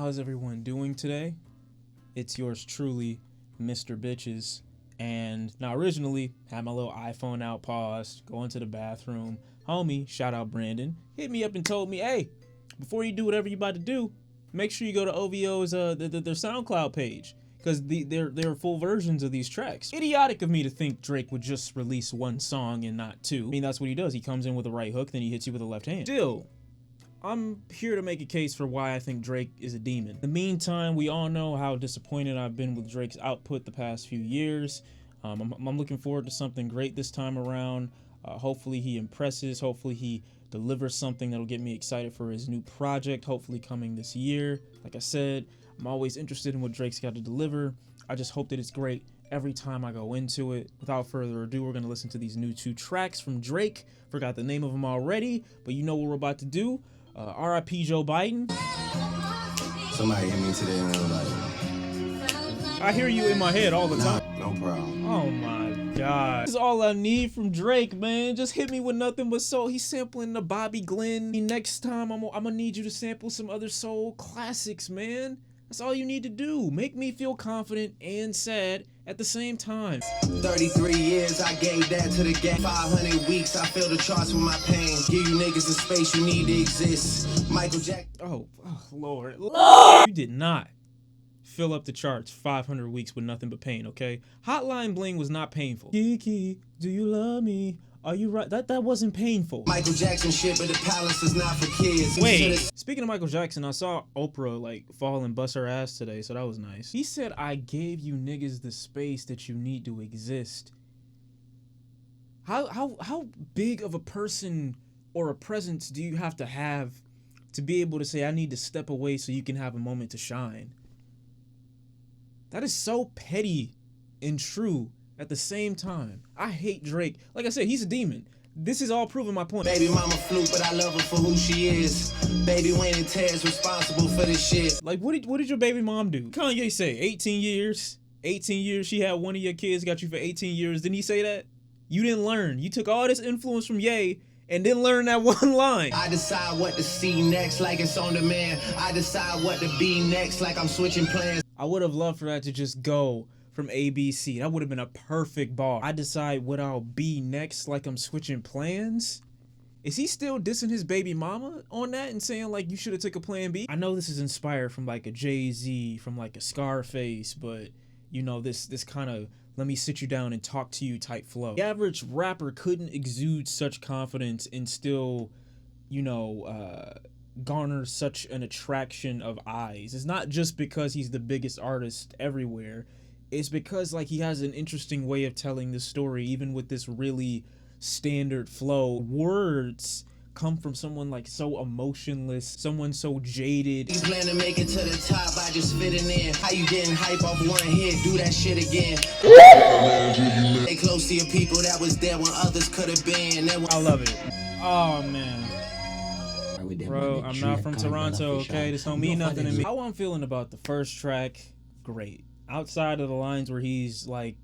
How's everyone doing today? It's yours truly, Mr. Bitches. And now originally, had my little iPhone out, paused, going to the bathroom. Homie, shout out Brandon, hit me up and told me, hey, before you do whatever you about to do, make sure you go to OVO's their SoundCloud page. Because there are full versions of these tracks. Idiotic of me to think Drake would just release one song and not two. I mean, that's what he does. He comes in with a right hook, then he hits you with a left hand. Still, I'm here to make a case for why I think Drake is a demon. In the meantime, we all know how disappointed I've been with Drake's output the past few years. I'm looking forward to something great this time around. Hopefully he impresses. Hopefully he delivers something that'll get me excited for his new project, hopefully coming this year. Like I said, I'm always interested in what Drake's got to deliver. I just hope that it's great every time I go into it. Without further ado, we're going to listen to these new 2 tracks from Drake. Forgot the name of them already, but you know what we're about to do. RIP Joe Biden. Somebody hit me today and they were like, I hear you in my head all the time. No problem. Oh my God. This is all I need from Drake, man. Just hit me with nothing but soul. He's sampling the Bobby Glenn. Next time, I'm gonna need you to sample some other soul classics, man. That's all you need to do. Make me feel confident and sad at the same time. 33 years, I gave that to the game. 500 weeks, I feel the charts with my pain. Give you niggas the space you need to exist. Michael Jackson. Oh, Lord. You did not fill up the charts 500 weeks with nothing but pain, okay? Hotline Bling was not painful. Kiki, do you love me? Are you right? That wasn't painful. Michael Jackson shit, but the palace is not for kids. Wait, speaking of Michael Jackson, I saw Oprah fall and bust her ass today, so that was nice. He said, I gave you niggas the space that you need to exist. How big of a person or a presence do you have to be able to say, I need to step away so you can have a moment to shine? That is so petty and true at the same time. I hate Drake. Like I said, he's a demon. This is all proving my point. Baby mama flew, but I love her for who she is. Baby Wayne and Ted's responsible for this shit. Like, what did your baby mom do? Kanye say 18 years. 18 years, she had one of your kids, got you for 18 years. Didn't he say that? You didn't learn. You took all this influence from Ye and didn't learn that one line. I decide what to see next like it's on demand. I decide what to be next like I'm switching plans. I would have loved for that to just go from ABC. That would have been a perfect bar. I decide what I'll be next like I'm switching plans. Is he still dissing his baby mama on that and saying like you should have took a plan B? I know this is inspired from like a Jay-Z, from like a Scarface, but you know, this kind of let me sit you down and talk to you type flow. The average rapper couldn't exude such confidence and still, you know, garner such an attraction of eyes. It's not just because he's the biggest artist everywhere. It's because like he has an interesting way of telling the story, even with this really standard flow. Words come from someone like so emotionless, someone so jaded. You plan to make it to the top, I just fitting in. How you getting hype off one hit? Do that shit again. Stay close to your people that was there when others could have been. I love it. Oh man. Bro, I'm not from Toronto, okay? This don't mean nothing to me. How I'm feeling about the first track, great. Outside of the lines where he's like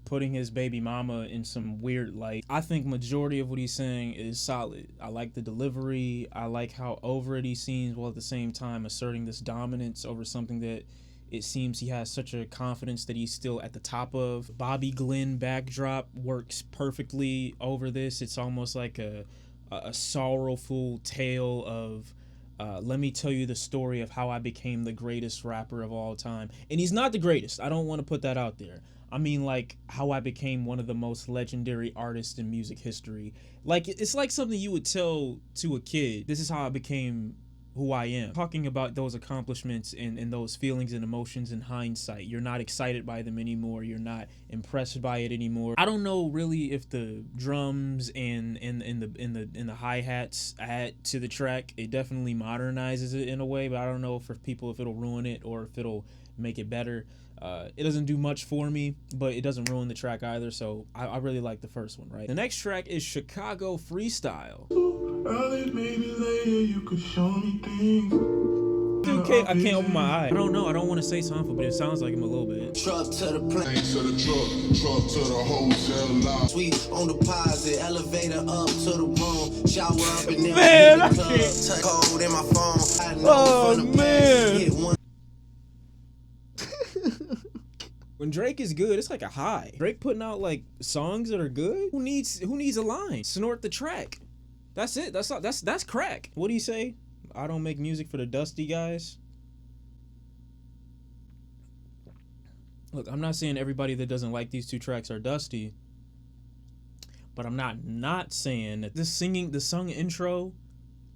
putting his baby mama in some weird light, I think majority of what he's saying is solid. I like the delivery. I like how over it he seems, while at the same time asserting this dominance over something that it seems he has such a confidence that he's still at the top of. Bobby Glenn backdrop works perfectly over this. It's almost like a sorrowful tale of let me tell you the story of how I became the greatest rapper of all time. And he's not the greatest. I don't want to put that out there. I mean, like, how I became one of the most legendary artists in music history. Like, it's like something you would tell to a kid. This is how I became who I am. Talking about those accomplishments and those feelings and emotions in hindsight. You're not excited by them anymore. You're not impressed by it anymore. I don't know really if the drums and the hi-hats add to the track. It definitely modernizes it in a way, but I don't know for people if it'll ruin it or if it'll make it better. It doesn't do much for me, but it doesn't ruin the track either, so I really like the first one, right? The next track is Chicago Freestyle. Early, maybe later, you could show me things. Okay, I can't open my eye. I don't know. I don't want to say something, but it sounds like him a little bit. Truck to the plane. To the truck to the hotel line. Suite on deposit, elevator up to the room, shower up and then Man, I the club. can't. Touch code in my phone. I know Oh, from the man. past, hit one. When Drake is good, it's like a high. Drake putting out like songs that are good. Who needs a line? Snort the track. That's it. That's crack. What do you say? I don't make music for the dusty guys. Look, I'm not saying everybody that doesn't like these 2 tracks are dusty, but I'm not saying that the sung intro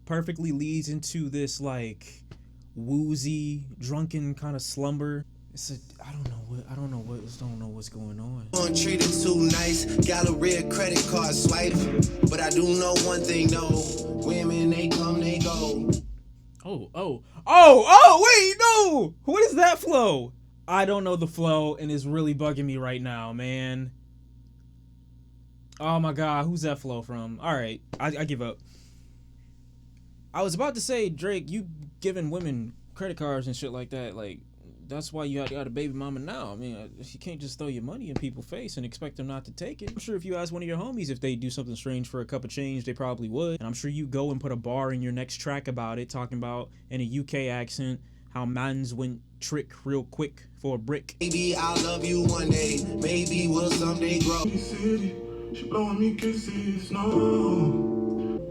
perfectly leads into this like woozy, drunken kind of slumber. I don't know what's going on. Treated too nice, got a red credit card swipe, but I do know one thing though, women they come they go. Wait, no! What is that flow? I don't know the flow, and it's really bugging me right now, man. Oh my god, who's that flow from? Alright, I give up. I was about to say, Drake, you giving women credit cards and shit like that, like, that's why you got a baby mama now. I mean, you can't just throw your money in people's face and expect them not to take it. I'm sure if you ask one of your homies if they do something strange for a cup of change, they probably would. And I'm sure you go and put a bar in your next track about it, talking about in a UK accent how mans went trick real quick for a brick. Maybe I'll love you one day, maybe we'll someday grow. She blowing me kisses, no.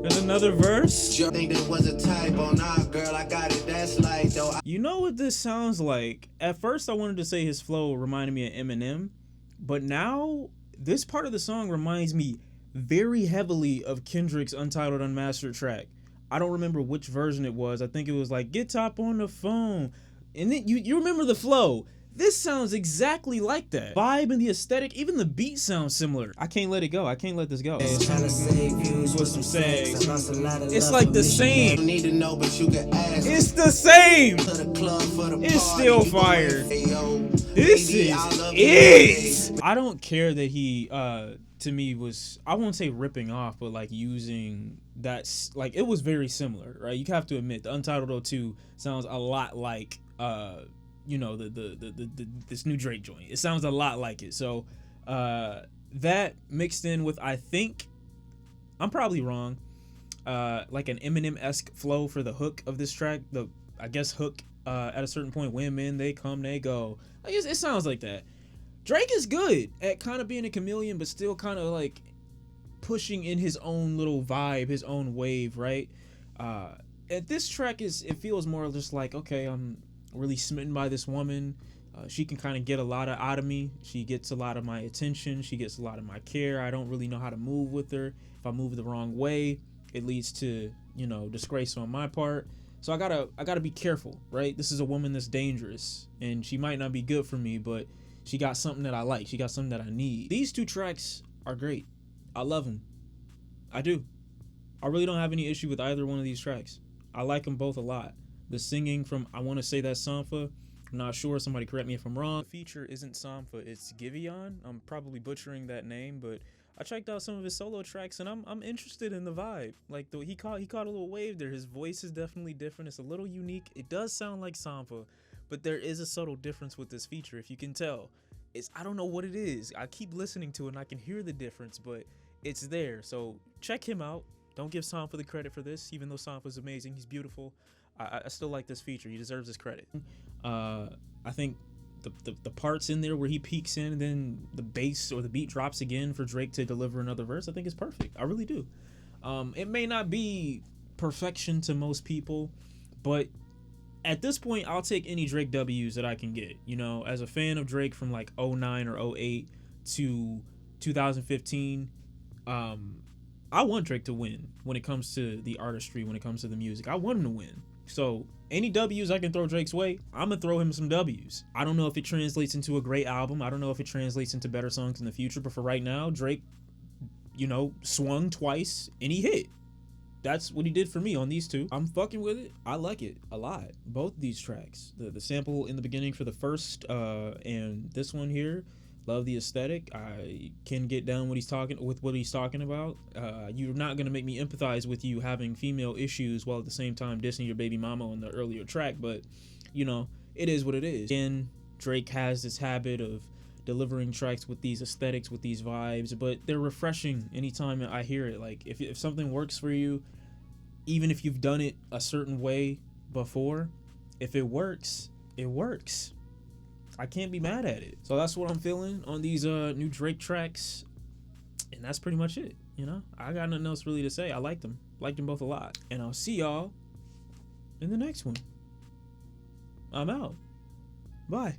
There's another verse. I think that was a typo, nah, girl, I got it. That's like though. You know what this sounds like? At first, I wanted to say his flow reminded me of Eminem, but now this part of the song reminds me very heavily of Kendrick's Untitled Unmastered track. I don't remember which version it was. I think it was like "Get Top on the Phone," and then you remember the flow. This sounds exactly like that. Vibe and the aesthetic, even the beat sounds similar. I can't let it go. I can't let this go. It's like the same. It's the same. It's still fire. This is it. I don't care that he, to me, was, I won't say ripping off, but like using that, like it was very similar, right? You have to admit, the Untitled 02 sounds a lot like, you know, this new Drake joint. It sounds a lot like it. So that mixed in with, I think, I'm probably wrong, like an Eminem-esque flow for the hook of this track. The, I guess, hook at a certain point, women, they come, they go. I guess it sounds like that. Drake is good at kind of being a chameleon, but still kind of like pushing in his own little vibe, his own wave, right? At this track, it feels more just like, okay, I'm really smitten by this woman. She can kind of get a lot out of me. She gets a lot of my attention. She gets a lot of my care. I don't really know how to move with her. If I move the wrong way, it leads to, you know, disgrace on my part. So I gotta be careful, right? This is a woman that's dangerous, and she might not be good for me, but she got something that I like. She got something that I need. These 2 tracks are great. I love them. I do. I really don't have any issue with either one of these tracks. I like them both a lot. The singing from, I want to say that's Sampha. I'm not sure. Somebody correct me if I'm wrong. The feature isn't Sampha. It's Giveon. I'm probably butchering that name, but I checked out some of his solo tracks, and I'm interested in the vibe. Like, he caught a little wave there. His voice is definitely different. It's a little unique. It does sound like Sampha, but there is a subtle difference with this feature, if you can tell. I don't know what it is. I keep listening to it, and I can hear the difference, but it's there. So check him out. Don't give Sampha the credit for this, even though Sampha's amazing. He's beautiful. I still like this feature. He deserves his credit. I think the parts in there where he peaks in and then the bass or the beat drops again for Drake to deliver another verse, I think is perfect. I really do. It may not be perfection to most people, but at this point, I'll take any Drake W's that I can get. You know, as a fan of Drake from like 09 or 08 to 2015, I want Drake to win when it comes to the artistry, when it comes to the music. I want him to win. So any W's I can throw Drake's way, I'm going to throw him some W's. I don't know if it translates into a great album. I don't know if it translates into better songs in the future. But for right now, Drake, you know, swung twice and he hit. That's what he did for me on these 2. I'm fucking with it. I like it a lot. Both these tracks. The sample in the beginning for the first and this one here. Love the aesthetic. I can get down what he's talking about. You're not gonna make me empathize with you having female issues while at the same time dissing your baby mama on the earlier track, but you know, it is what it is. Again, Drake has this habit of delivering tracks with these aesthetics, with these vibes, but they're refreshing anytime I hear it. Like if something works for you, even if you've done it a certain way before, if it works, it works. I can't be mad at it. So that's what I'm feeling on these new Drake tracks. And that's pretty much it. You know, I got nothing else really to say. I liked them both a lot. And I'll see y'all in the next one. I'm out. Bye.